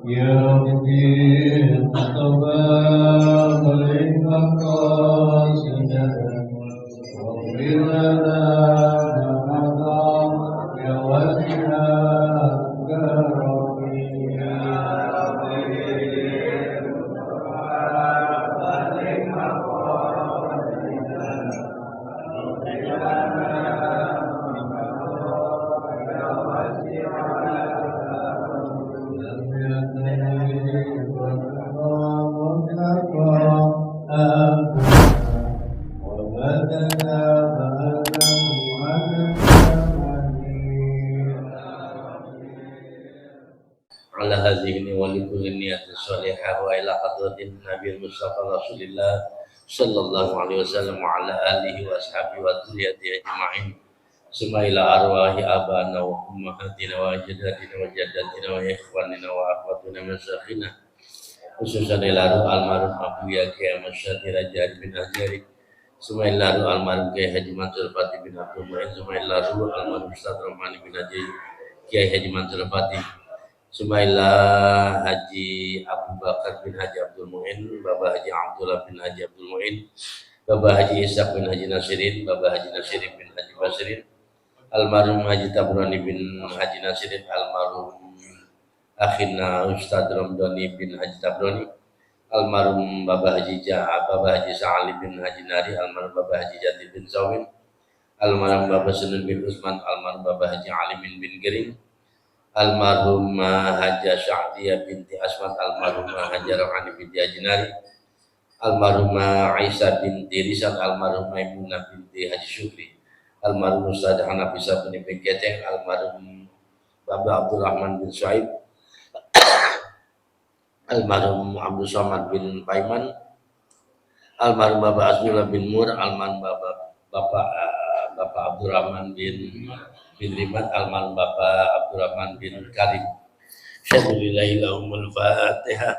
يا بدين المصطفى عليك قاصدا واغفر لنا ما مضى يا واسع كرمي على هذه ولكل نية صالحة وإلى حضرة النبي المصطفى رسول الله صلى الله عليه وسلم وعلى آله وأصحابه وذريته أجمعين ثم إلى أرواح آبائنا وأمهاتنا وأجدادنا وجداتنا وإخواننا وأخواتنا ومشايخنا خصوصا إلى روح المعروف أبويا Kiai Masyadi Raja bin Azhari ثم إلى روح المعروف Kiai Haji Mansur Fatih bin Abdul Mu'in ثم إلى روح المعروف Ustaz Rahmani bin Haji Kiai Haji Mansur Fatih Sumailah Haji Abu Bakar bin Haji Abdul Mu'in, Bapak Haji Abdullah bin Haji Abdul Mu'in, Bapak Haji Ishaq bin Haji Nasirin, Bapak Haji Nasirin bin Haji Basirin, almarhum Haji Tabrani bin Haji Nasirin, almarhum akhina Ustadz Ramdhani bin Haji Tabrani, almarhum Bapak Haji Bapak Haji Sa'ali bin Haji Nari, almarhum Bapak Haji Jati bin Zawin, almarhum Bapak Senun bin Usman, almarhum Bapak Haji Alimin bin Giring, almarhum Haja Sya'diyah binti Asmat, almarhum Haja Rohani binti Haji Nari, almarhum Aisyah binti Rizal, almarhum Maimunah binti Haji Syukri, almarhum Ustaz Hanafisa bin Keteng, almarhum Bapak Abdurrahman bin Shu'aib, almarhum Abdul Somad bin Paiman, almarhum Bapak Asmillah bin Mur, almarhum Bapak Abdurrahman bin Rimat, almarhum Bapak Abdurrahman bin Karim. Syahidillahilahumul Fatihah.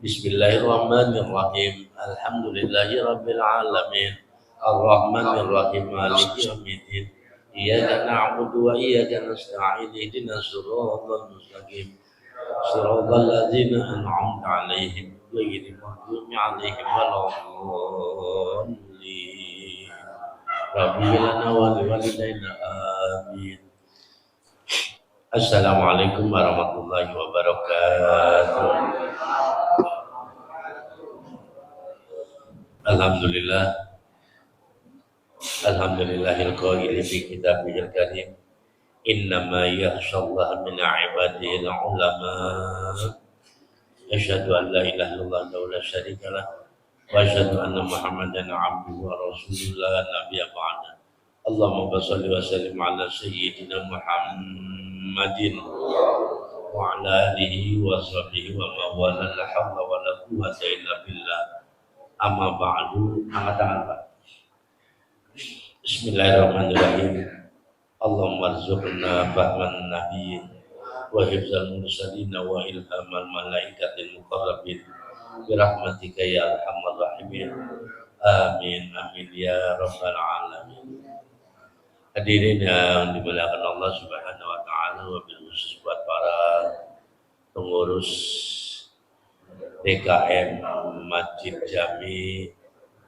Bismillahirrahmanirrahim. Alhamdulillahi rabbil alamin. Ar-Rahmanirrahim. Maliki yaumiddin. Iyyaka na'budu wa iyyaka nasta'in. Ihdinas siratal mustaqim. Siratal ladzina an'amta 'alaihim ghairil maghdubi 'alaihim waladdallin. Rabbi lana wa liwalidayna amin. Assalamualaikum warahmatullahi wabarakatuh. Alhamdulillahil qaili fi kitabihil karim. Innama yakhshallaha min 'ibadihi al-ulama. Asyhadu an la ilaha illallah wa la syarika lah. Wa asyhadu anna Muhammadan 'abduhu wa rasulullah nabiyya ba'da. Allahumma shalli wa sallim ala sayyidina Muhammadin wa ala alihi wa sahbihi wa mawala la hawla wa la quwwata illa billah. Amma ba'du. Bismillahirrahmanirrahim. Allahumma rzuqna fahman nabiyyin wa hifzal mursalin wa ilhamal malaikatil muqarrabin birahmatika ya arhamar rahimin. Amin amin ya rabbal alamin. Hadirin yang dimuliakan Allah Subhanahu wa taala, wabil khusus buat para pengurus DKM Masjid Jami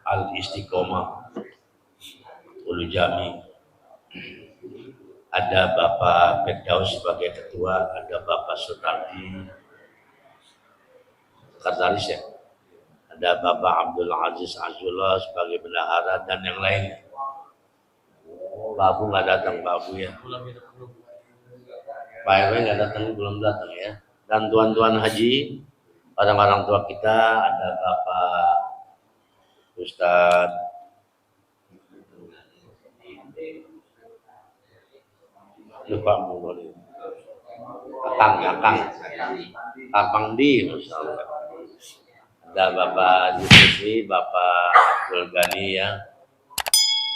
Al Istiqomah Ulu Jami. Ada Bapak Firdaus sebagai ketua, ada Bapak Sutardi Kartaris ya, ada Bapak Abdul Aziz Azullah sebagai bendahara dan yang lainnya. Pak Abu nggak datang, Pak Abu ya. Pak RW nggak datang, belum datang ya. Dan tuan-tuan haji, orang-orang tua kita, ada Bapak Ustadz lupa mau Akang di, ada Bapak Yusri, Bapak Abdul Ghani ya.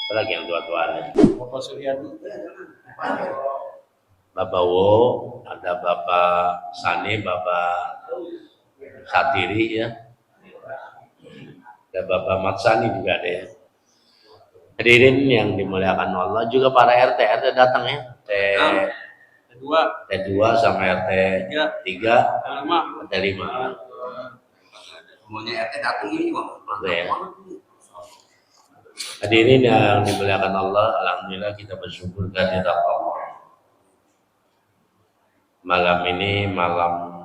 Apa lagi yang tua-tua lagi? Bapak Suryadi, Bapak Wo, ada Bapak Sani, Bapak Satiri ya. Ada Bapak Matsani juga ada ya. Hadirin yang dimuliakan Allah, juga para RT datang ya. RT 2 sama RT 3, RT 5. Semuanya RT datang ini bang. Ya. Hadirin yang dimuliakan Allah, alhamdulillah kita bersyukur kehadirat Allah. Malam ini malam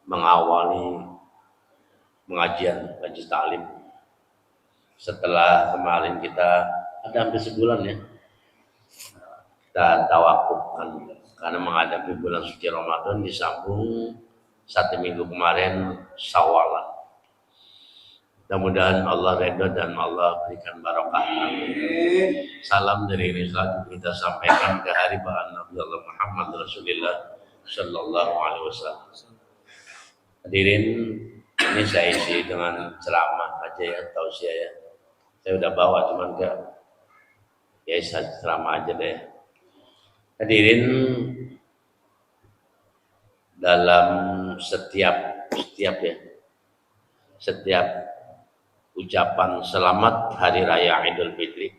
mengawali pengajian ngaji taklim. Setelah kemarin kita ada hampir sebulan ya, kita tawakufkan karena menghadapi bulan suci Ramadan, disambung 1 minggu kemarin Syawalan. Mudah-mudahan Allah redha dan Allah berikan barokah. Salam dari Rizal kita sampaikan ke haribaan Nabi Allah Muhammad Rasulullah Sallallahu Alaihi Wasallam. Hadirin, ini saya isi dengan ceramah aja ya, tausiah ya. Saya udah bawa cuman enggak ya, saya ceramah aja deh. Hadirin, dalam setiap ucapan selamat Hari Raya Idul Fitri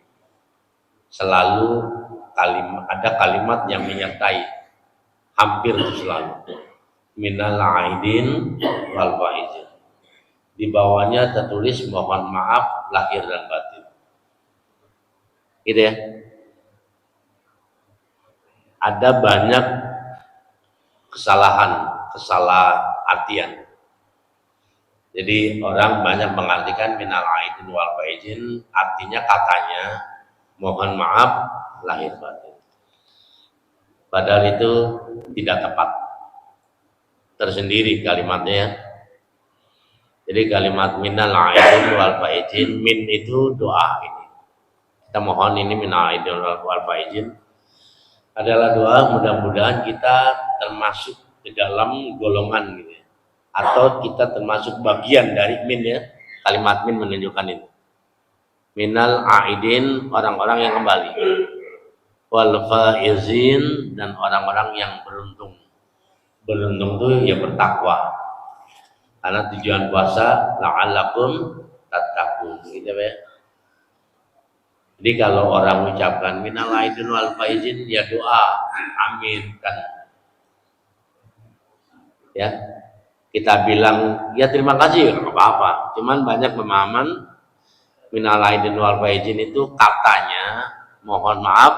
selalu ada kalimat yang menyertai, hampir selalu minal aidin wal faizin. Di bawahnya tertulis mohon maaf lahir dan batin. Gitu ya. Ada banyak kesalah artian. Jadi orang banyak mengartikan minal aidin wal faizin, artinya katanya mohon maaf lahir batin. Padahal itu tidak tepat. Tersendiri kalimatnya ya. Jadi kalimat minal aidin wal faizin, min itu doa ini. Kita mohon ini minal aidin wal faizin adalah doa, mudah-mudahan kita termasuk di dalam golongan gitu ya. Atau kita termasuk bagian dari min ya. Kalimat min menunjukkan itu. Minal aidin, orang-orang yang kembali. Wal faizin, dan orang-orang yang beruntung. Beruntung itu ya bertakwa. Karena tujuan puasa la'allakum tattaqun gitu ya. Jadi kalau orang ucapkan minal aidin wal faizin ya doa, amin kan. Ya. Kita bilang ya terima kasih enggak apa-apa. Cuman banyak pemahaman minal aidin wal faizin itu katanya mohon maaf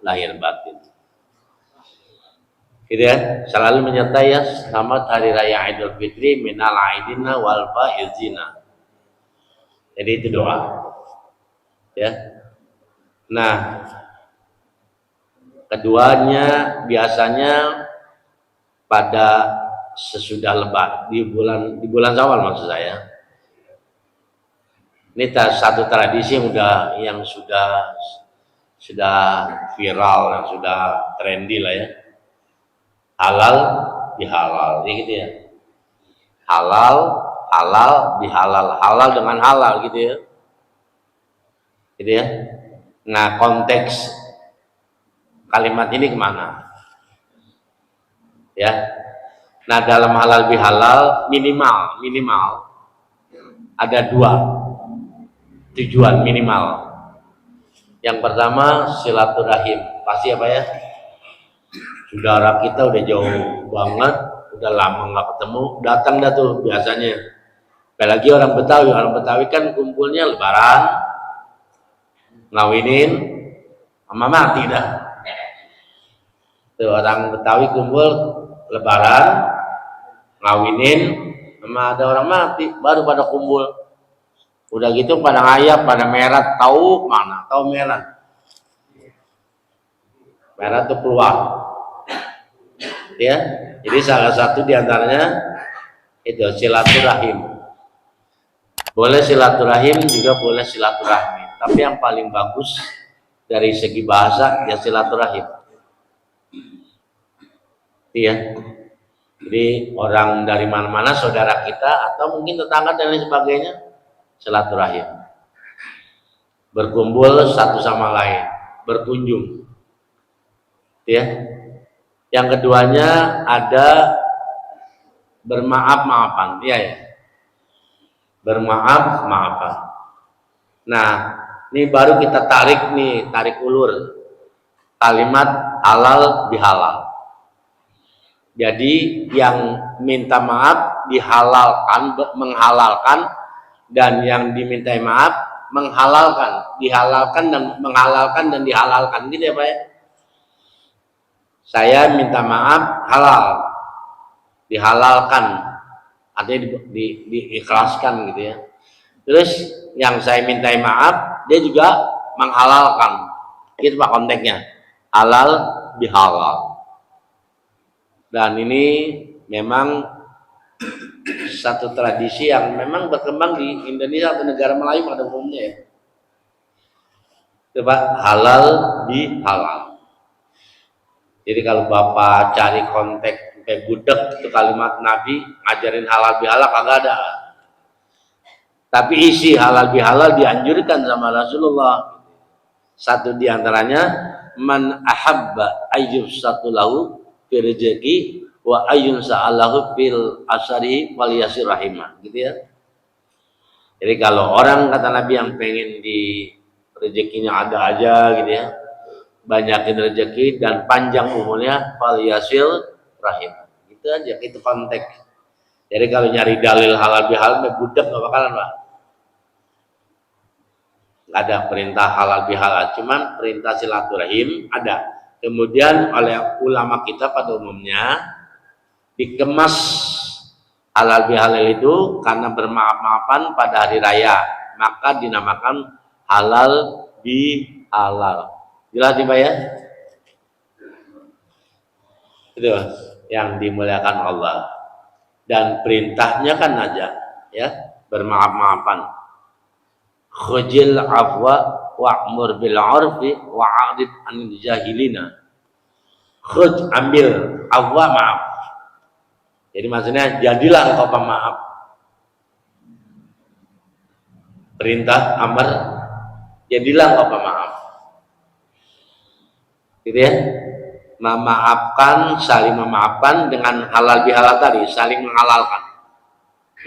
lahir batin. Gitu ya, selalu menyertai ya selamat Hari Raya Idul Fitri minal aidina wal faizina. Jadi itu doa. Ya. Nah, keduanya biasanya pada sesudah Lebaran di bulan Syawal maksud saya. Ini satu tradisi yang sudah viral, yang sudah trendy lah ya. Halal bihalal, gitu ya. Halal bihalal, halal dengan halal gitu ya. Gitu ya. Nah, konteks kalimat ini kemana? Ya. Nah, dalam halal bihalal minimal ada 2 tujuan minimal. Yang pertama silaturahim. Pasti apa ya? Saudara kita udah jauh banget, udah lama nggak ketemu, datang dah tuh biasanya. Apalagi orang Betawi kan kumpulnya Lebaran, ngawinin, sama mati dah. Tuh orang Betawi kumpul Lebaran, ngawinin, sama ada orang mati, baru pada kumpul. Udah gitu pada ngayap, pada merah, tahu mana? Tahu merah. Merah tuh keluar. Ya, jadi salah satu diantaranya itu silaturahim. Boleh silaturahim juga boleh silaturahmi. Tapi yang paling bagus dari segi bahasa ya silaturahim. Iya. Jadi orang dari mana-mana saudara kita atau mungkin tetangga dan lain sebagainya silaturahim. Berkumpul satu sama lain, berkunjung. Ya. Yang keduanya ada bermaaf-maafan, ya. Bermaaf-maafan. Nah, ini baru kita tarik ulur. kalimat halal bihalal. Jadi yang minta maaf dihalalkan, menghalalkan, dan yang diminta maaf menghalalkan, dihalalkan dan menghalalkan dan dihalalkan, gitu ya Pak ya. Saya minta maaf halal, dihalalkan, artinya diikhlaskan gitu ya. Terus yang saya minta maaf dia juga menghalalkan, itu Pak konteksnya, halal bihalal. Dan ini memang satu tradisi yang memang berkembang di Indonesia atau negara Melayu pada umumnya ya. Coba halal bihalal. Jadi kalau Bapak cari konteks kayak gudeg itu kalimat Nabi ngajarin halal bihalal kagak ada. Tapi isi halal bihalal dianjurkan sama Rasulullah. Satu diantaranya man ahabba ayyub satu lahu fi rezeki wa ayyun sa'alahu fil asari wal yasir rahimah, gitu ya. Jadi kalau orang kata Nabi yang pengen di rezekinya ada aja gitu ya, banyakin rezeki dan panjang umurnya, wal yasir rahimah, gitu aja, itu konteks. Jadi kalau nyari dalil halal bihalal budak nggak bakalan Pak. Nggak ada perintah halal bihalal, cuman perintah silaturahim ada. Kemudian oleh ulama kita pada umumnya dikemas halal bihalal itu karena bermaaf-maafan pada hari raya, maka dinamakan halal bihalal. Jelas nih Pak ya? Itu yang dimuliakan Allah. Dan perintahnya kan aja ya, bermaaf-maafan. Khujil afwa wa'mur bil 'urfi wa'rid 'anil jahilina. Khuj, ambil, afwa, maaf. Jadi maksudnya jadilah engkau pemaaf. Perintah amar, jadilah engkau pemaaf. Gitu ya. Memaafkan, saling memaafkan dengan halal bihalal tadi, saling menghalalkan.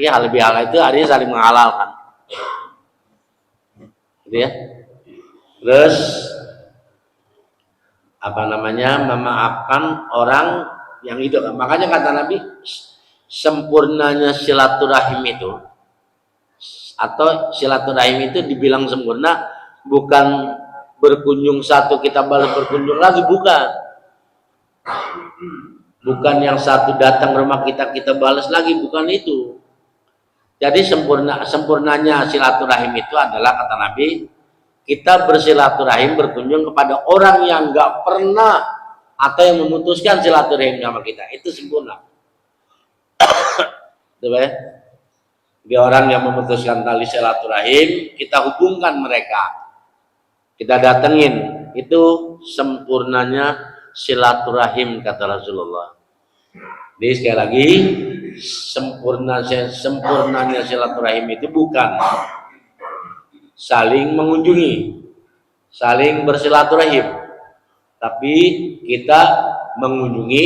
Ya, halal bihalal itu artinya saling menghalalkan. Gitu ya. Terus apa namanya, memaafkan orang yang itu. Makanya kata Nabi, sempurnanya silaturahim itu, atau silaturahim itu dibilang sempurna bukan berkunjung satu kita balas berkunjung lagi, bukan yang satu datang rumah kita balas lagi, bukan itu. Jadi sempurnanya silaturahim itu adalah kata Nabi, kita bersilaturahim berkunjung kepada orang yang nggak pernah atau yang memutuskan silaturahim sama kita, itu sempurna. Coba ya, dia orang yang memutuskan tali silaturahim, kita hubungkan mereka, kita datengin, itu sempurnanya silaturahim kata Rasulullah. Jadi sekali lagi, sempurnanya silaturahim itu bukan saling mengunjungi, saling bersilaturahim, tapi kita mengunjungi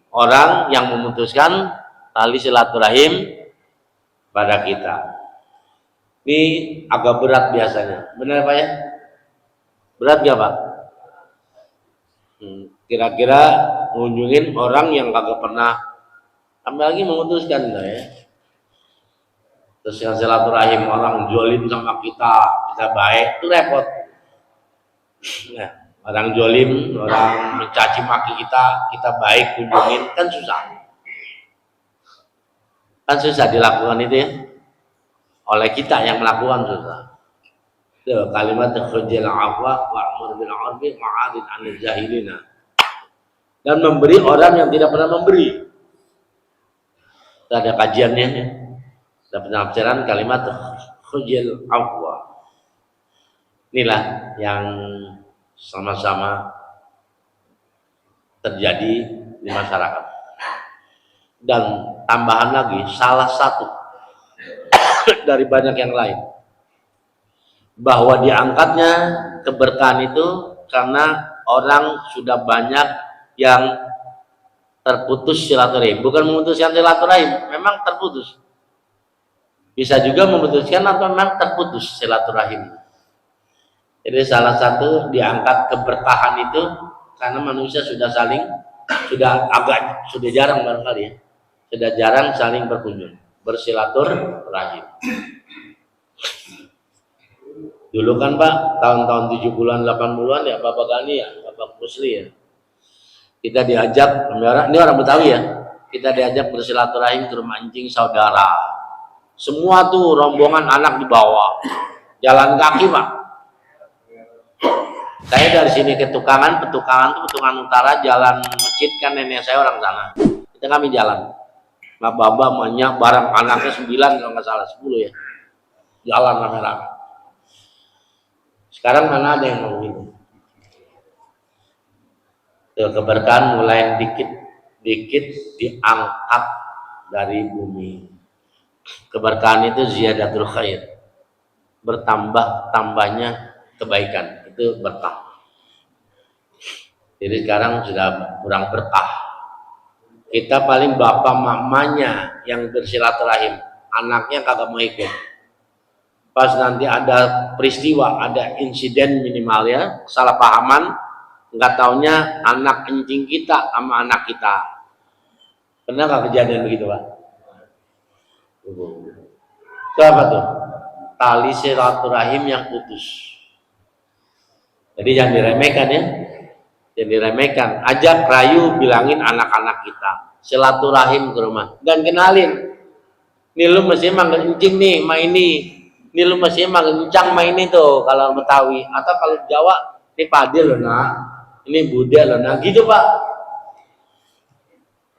orang yang memutuskan tali silaturahim pada kita. Ini agak berat biasanya, benar Pak ya? Berat gak Pak? Kira-kira mengunjungin orang yang kagak pernah, apalagi memutuskan enggak ya? Terus yang silaturahim orang jolim sama kita baik, itu repot. Nah, orang jolim, orang mencaci maki kita baik kunjungin, kan susah. Kan susah dilakukan itu ya. Oleh kita yang melakukan susah. Itu kalimat khujil afwa wa'mur bil 'urfi wa'rid 'anil jahilina. Dan memberi orang yang tidak pernah memberi. Itu ada kajiannya ya. Ada penafsiran kalimat khujil afwa. Inilah yang sama-sama terjadi di masyarakat. Dan tambahan lagi, salah satu dari banyak yang lain, bahwa diangkatnya keberkahan itu karena orang sudah banyak yang terputus silaturahim. Bukan memutuskan silaturahim, memang terputus. Bisa juga memutuskan atau memang terputus silaturahim. Jadi salah satu diangkat keberkahan itu karena manusia sudah jarang barangkali ya, sudah jarang saling berkunjung, bersilaturahim. Dulu kan Pak, tahun-tahun 70-an 80-an ya, Bapak Gani ya, Bapak Pusli ya, kita diajak, ini orang Betawi ya, kita diajak bersilaturahim ke rumah anjing saudara. Semua tuh rombongan anak dibawa, jalan kaki Pak. Saya dari sini ke Petukangan tuh Petukangan Utara, jalan masjid kan nenek saya orang sana. Kita kami jalan. Nah baba banyak barang anaknya 9 kalau nggak salah 10 ya. Jalan rame-rame. Sekarang mana ada yang mau ini? Keberkahan mulai dikit diangkat dari bumi. Keberkahan itu ziyadatul khair. Bertambahnya kebaikan. Itu berkah. Jadi sekarang sudah kurang berkah. Kita paling bapak mamanya yang bersilaturahim, anaknya kagak mau ikut. Pas nanti ada peristiwa, ada insiden minimal ya, salah pahaman, nggak taunya anak kencing kita sama anak kita. Pernah nggak kejadian begitu Pak? Itu apa tuh? Tali silaturahim yang putus. Jadi jangan diremehkan ya, jangan diremehkan. Ajak, rayu, bilangin anak-anak kita silaturahim ke rumah dan kenalin. Nih lu mesti manggil encing nih, main ini. Nih lu mesti manggil encang main ini tuh kalau Betawi. Atau kalau Jawa, ini pade loh nak, ini bude loh nak, gitu Pak.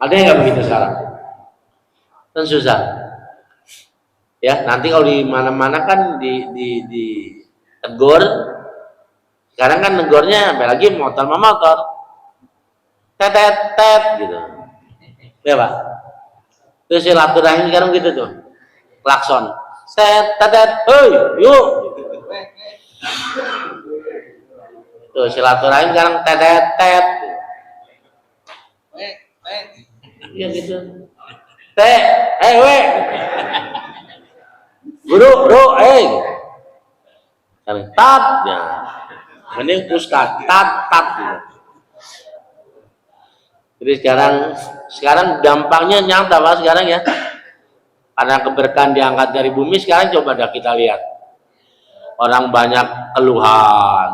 Ada yang nggak begitu sekarang? Kan susah. Ya nanti kalau di mana-mana kan di tegur. Sekarang kan negornya apalagi motor sama motor, tet gitu, ya Pak. Terus silaturahim sekarang gitu tuh, klakson, tet, hei, yuk. Tuh silaturahim sekarang tet, iya gitu, we, guru, tat, ya. Mending ustaz tat gitu. Jadi sekarang dampaknya nyata Pak sekarang ya. Karena keberkahan diangkat dari bumi, sekarang coba dah kita lihat. Orang banyak keluhan.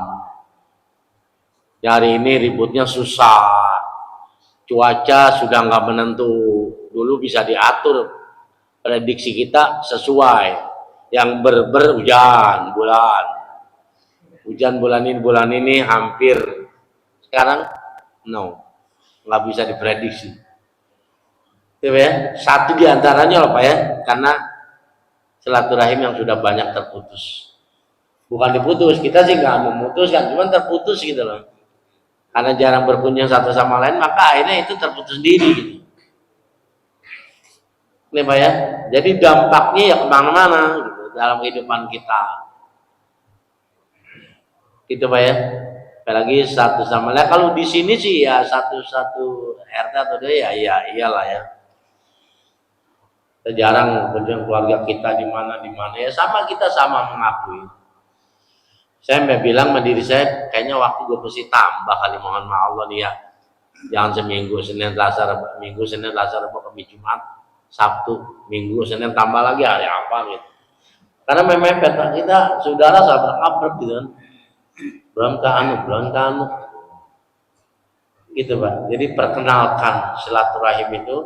Hari ini ributnya susah. Cuaca sudah nggak menentu. Dulu bisa diatur prediksi kita sesuai. Yang berhujan hujan bulan ini hampir, sekarang nggak bisa diprediksi. Itu ya, satu diantaranya loh Pak ya, karena silaturahim yang sudah banyak terputus. Bukan diputus, kita sih nggak memutuskan, cuman terputus gitu loh. Karena jarang berkunjung satu sama lain, maka akhirnya itu terputus sendiri gitu. Ini Pak ya, jadi dampaknya ya kemana-mana gitu, dalam kehidupan kita. Gitu Pak ya. Apalagi satu sama lain. Kalau di sini sih ya satu RT atau dia ya iyalah ya. Kita jarang kunjung keluarga kita di mana ya, sama kita sama mengakui. Saya bilang sama diri saya, kayaknya waktu gue mesti tambah kali, mohon maaf Allah nih ya. Jangan seminggu Senin Selasa Rabu Kamis Jumat, Sabtu, Minggu, Senin tambah lagi hari apa gitu. Karena memepet kita saudara sahabat akrab gitu kan. Belum ke gitu Pak. Jadi perkenalkan silaturahim itu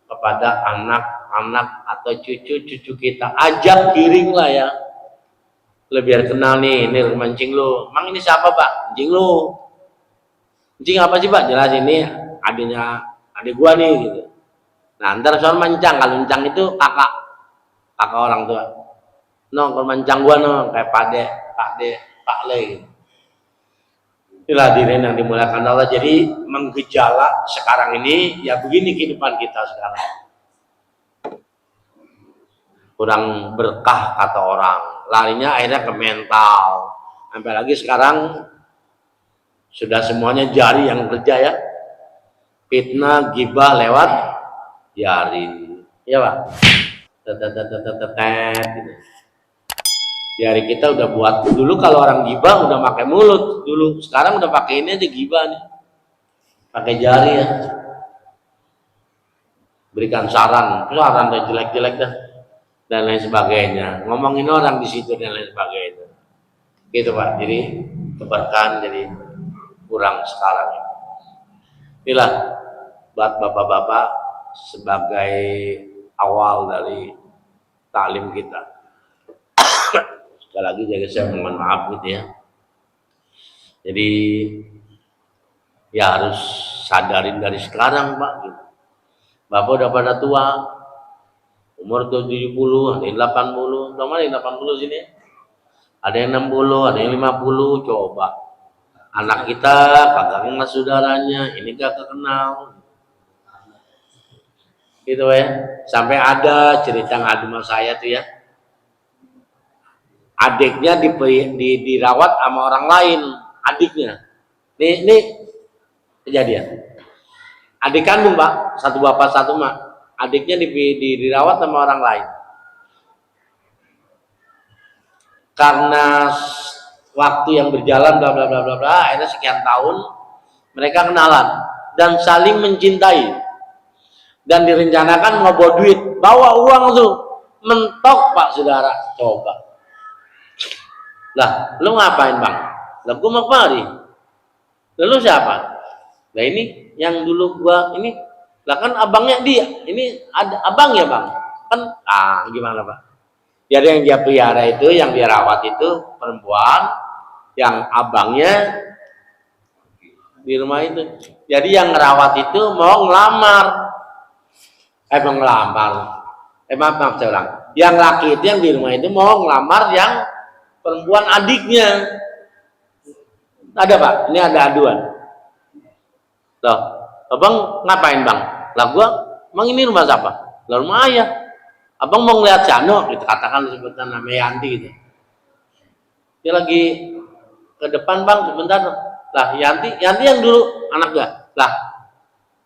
kepada anak-anak atau cucu-cucu kita. Ajak giring lah ya, biar kenal nih, ini rumah encing lu. Emang ini siapa Pak? Encing lu. Encing apa sih Pak? Jelas ini adik gua nih gitu. Nah ntar soal mancang, kalau encang itu kakak orang tua. Kalau mancang gua kayak Pak Le gitu. Inilah hadirin yang dimuliakan Allah. Jadi menggejala sekarang ini ya begini kehidupan kita sekarang. Kurang berkah kata orang. Larinya akhirnya ke mental. Sampai lagi sekarang sudah semuanya jari yang kerja ya. Fitnah, gibah lewat jari. Ya Pak. Gitu. Di hari kita udah buat, dulu kalau orang gibah udah pakai mulut dulu, sekarang udah pakai ini aja gibah nih. pakai jari ya, berikan saran dan jelek-jelek dah dan lain sebagainya, ngomongin orang di situ dan lain sebagainya, gitu Pak. Jadi keberkahan jadi kurang sekarang. Inilah buat bapak-bapak sebagai awal dari taklim kita. Sekali lagi saya mohon maaf gitu ya. Jadi ya harus sadarin dari sekarang Pak. Bapak udah pada tua, umur 70, ada yang 80, sama yang 80 sini, ada yang 60, ada yang 50, coba. Anak kita kagak kenal saudaranya, ini kagak kenal. Gitu ya. Sampai ada cerita ngadu sama saya tuh ya. Adiknya dirawat sama orang lain, adiknya. Ini kejadian. Adik kandung Pak, satu bapak satu mak. Adiknya dirawat sama orang lain. Karena waktu yang berjalan bla bla bla bla bla, akhirnya sekian tahun mereka kenalan dan saling mencintai. Dan direncanakan mau bawa duit, bawa uang tuh, mentok Pak saudara, coba. Lah, lu ngapain Bang? Lah gua mau kemari. Lalu siapa? Lah ini yang dulu gua ini, lah kan abangnya dia, ini ada abang ya Bang, kan gimana Pak? Jadi yang dia pelihara itu, yang dia rawat itu perempuan, yang abangnya di rumah itu. Jadi yang ngerawat itu mau ngelamar, maaf saya ulang. Yang laki itu yang di rumah itu mau ngelamar yang perempuan adiknya. Ada Pak, ini ada aduan. Loh, abang ngapain Bang? Lah gua, emang ini rumah siapa? Lah rumah ayah. Abang mau ngeliat Jano, gitu katakan sebutan nama Yanti gitu. Dia lagi ke depan Bang sebentar. Lah Yanti yang dulu anak gua. Lah,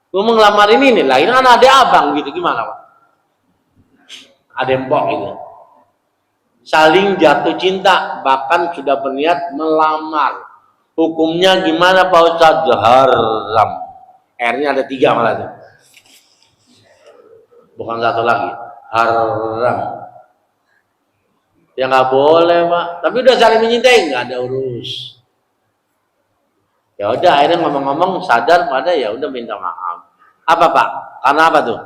gua mau ngelamar ini nih. Lah ini kan ada abang gitu, gimana Pak? Ada empok gitu. Saling jatuh cinta, bahkan sudah berniat melamar. Hukumnya gimana Pak Ustadz? Haram. R-nya ada 3 malah tuh. Bukan 1 lagi. Haram. Ya nggak boleh Pak. Tapi udah saling mencintai, nggak ada urus. Ya udah akhirnya ngomong-ngomong sadar pada ya udah minta maaf. Apa Pak? Karena apa tuh?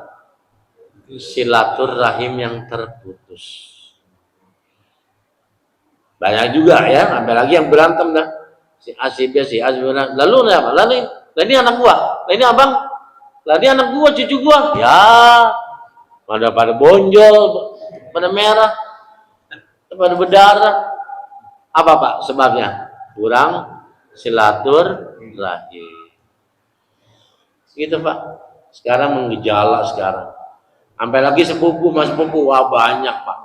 Silaturahim yang terputus. Banyak juga ya, sampai lagi yang berantem dah. Si A, si B, si A, si B. Lalu apa? Lalu ini anak gua, ini abang, ini anak gua, cucu gua. Ya, pada bonjol, pada merah, pada berdarah. Apa Pak sebabnya? Kurang silaturahim. Gitu Pak. Sekarang menggejala sekarang. Sampai lagi sepupu, mas sepupu, wah banyak Pak.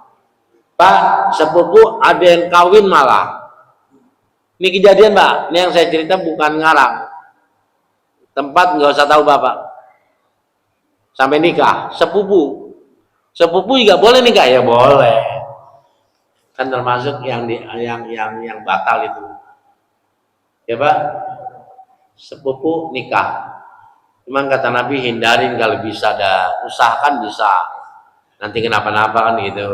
Pak, sepupu ada yang kawin malah. Ini kejadian Pak, ini yang saya cerita bukan ngarang. Tempat nggak usah tahu Bapak. Sampai nikah, sepupu. Sepupu juga boleh nikah ya boleh. Kan termasuk yang batal itu. Ya Pak, sepupu nikah. Cuman kata Nabi hindarin kalau bisa dah, usahakan bisa. Nanti kenapa-napa kan gitu.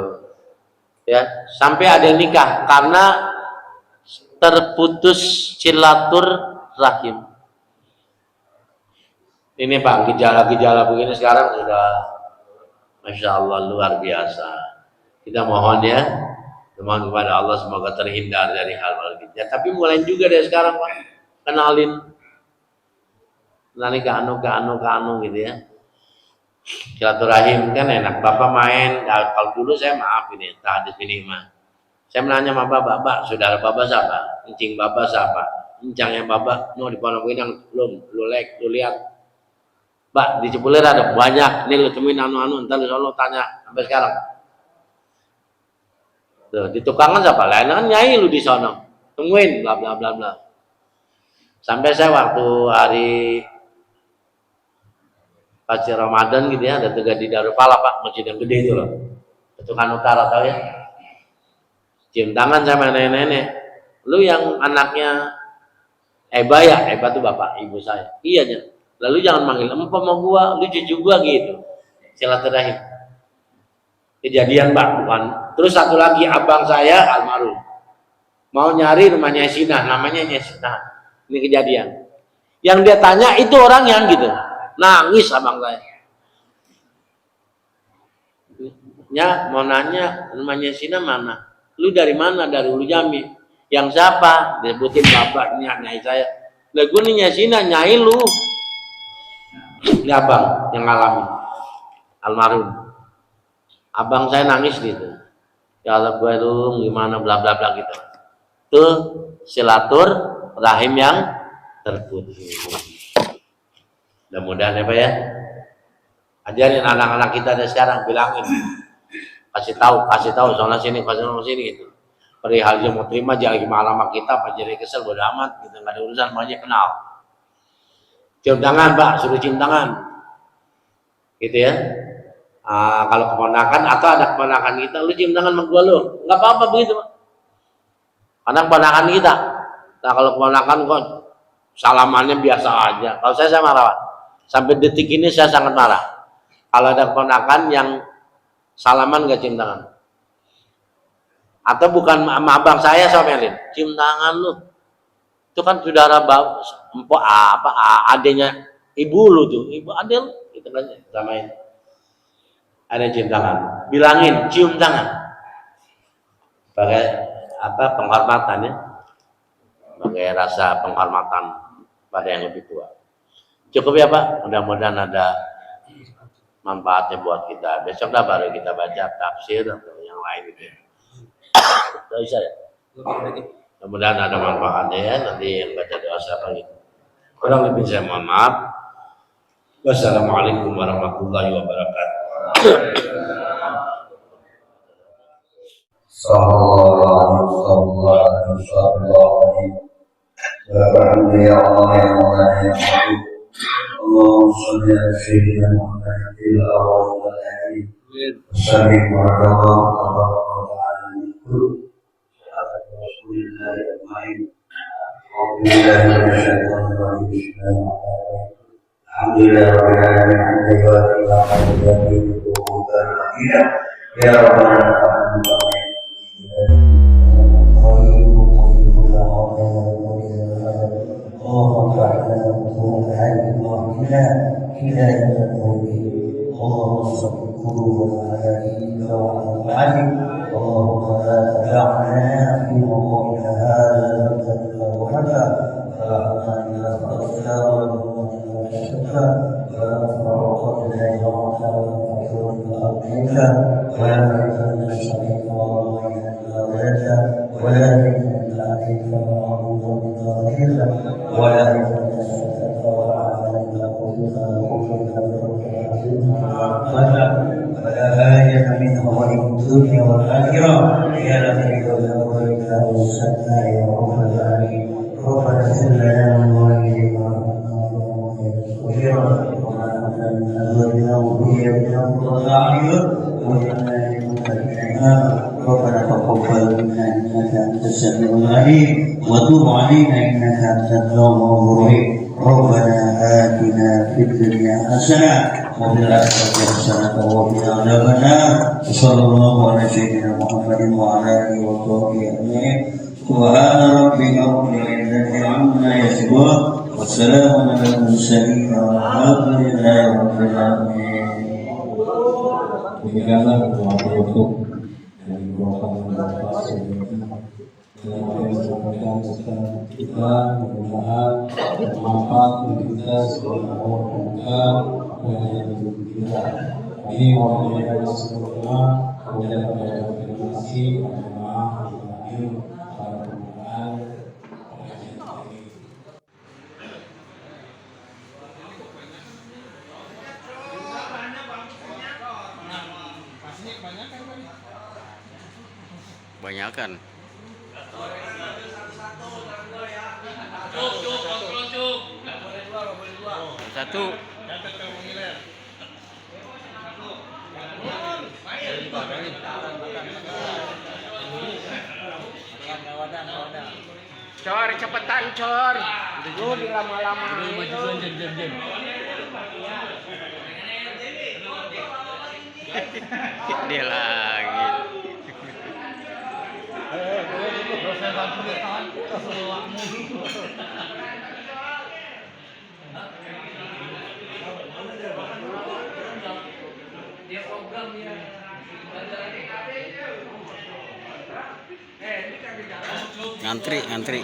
Ya, sampai ada yang nikah karena terputus silaturahim. Ini Pak, gejala-gejala begini sekarang sudah Masya Allah luar biasa. Kita mohon ya, mohon kepada Allah semoga terhindar dari hal-hal gitu. Ya, tapi mulai juga dari sekarang Pak, kenalin ke anu gitu ya. Silaturahim kan enak. Bapak main, kalau dulu saya maaf ini, hadis ini mah. Saya menanya sama bapak, saudara bapak siapa? Encing bapak siapa? Encangnya bapak, no di Pondok Pinang, belum, lu lihat. Pak, di Cipulir ada banyak, ini lu temuin anu-anu, ntar lu tanya, sampai sekarang. Tuh, di tukangan siapa? Lain kan nyai lu di sono, temuin, bla bla bla bla. Sampai saya waktu hari pasca Ramadan gitu ya, ada tegak di Darupala Pak, masjid yang gede itu loh. Tukangan Utara tahu ya? Cium tangan sama nenek-nenek. Lu yang anaknya Eba ya? Eba tuh bapak ibu saya. Iya Lalu jangan manggil empok sama gua, lu cucu gua gitu. Silaturahim. Kejadian Pak, bukan. Terus satu lagi abang saya almarhum mau nyari rumahnya Sina, namanya Sina. Ini kejadian. Yang dia tanya itu orang yang gitu. Nangis abang saya. Ya, mau nanya rumahnya Sina mana? Lu dari mana? Dari Ulu Jami. Yang siapa? Disebutin bapaknya, nyai saya. Lah gue nih nyai Sina, nyai lu. Ini abang yang ngalamin. Almarhum. Abang saya nangis gitu. Ya Allah gue lu gimana bla bla bla gitu. Tuh silatur rahim yang terputus. Mudah-mudahan ya Pak ya. Ajarin anak-anak kita ada sekarang, bilangin. Kasih tahu soalnya sini gitu. Perihal dia mau terima jangan gimana sama kita apa jadi kesel bodo amat gitu, nggak ada urusan mau aja kenal. Cium tangan Pak, suruh cium tangan. Gitu ya. Kalau keponakan atau ada keponakan kita, lu cium tangan sama gua lu. Enggak apa-apa begitu, Pak. Karena keponakan kita. Nah, kalau keponakan kok salamannya biasa aja. Kalau saya marah, Pak. Sampai detik ini saya sangat marah. Kalau ada keponakan yang salaman gak cium tangan. Atau bukan sama abang saya sama Melin, cium tangan lu. Itu kan saudara empok adenya ibu lu tuh, ibu adel gitu kan samain. Ada cium tangan, bilangin cium tangan. Sebagai penghormatan ya. Sebagai rasa penghormatan pada yang lebih tua. Cukup ya Pak, mudah-mudahan ada manfaatnya buat kita. Besok dah baru kita baca tafsir atau yang lain gitu ya. Tidak bisa ya? Mudah-mudahan ada manfaatnya ya. Nanti yang baca doa siapa gitu. Kurang lebih saya mohon maaf. Wassalamualaikum warahmatullahi wabarakatuh. Sallallahu alaihi wasallam. اللهم صل على سيدنا محمد في الاول والاخير وسلم على العالمين كل رسول الله اجمعين. اعوذ بالله من الشيطان الرجيم. بسم الله الرحمن الرحيم. الحمد لله رب العالمين حمدا يوافي نعمه ويكافئ يا ربنا هداية التوحيد. اللهم صل قلوبنا على دينك وعلى اللهم لا تدعنا في مقامنا هذا ذنبا وحدا فلا إلا أنت ولا شفا ولا فرقت إليك ولا فكرت أبيك ولا تنسى شريك ولا تنسى عليك وعبد من ظاهرك ولا تنسى فلا هاية منه غير الدنيا والآخرة يا لطيف يا وليك وسدنا يا رب العالمين. ربنا اغفر لنا ولوالدينا وغفرنا وما كنا من أزواجنا وذرياتنا قرة أعين واجعلنا للمتقين إماما. ربنا تقبل منا إنك أنت السميع العليم وتب علينا إنك أنت التواب الرحيم. ربنا آتنا في الدنيا حسنة وفي الآخرة حسنة وقنا عذاب النار. وصلى الله على سيدنا محمد وعلى آله وصحبه أجمعين. سبحان ربك رب العزة عما يصفون والسلام على المرسلين والحمد لله رب العالمين. Demikianlah doa penutup dan doa motivasi yang kita mudah-mudahan bermanfaat untuk kita sebagai orang dan kita. Ini waktu yang semua kemudian terima kasih jemaah para pembukaan. Banyakan. Satu. Cor, cepetan cor. Lu di lama-lama. Maju jam. Dia lagi. Ngantri.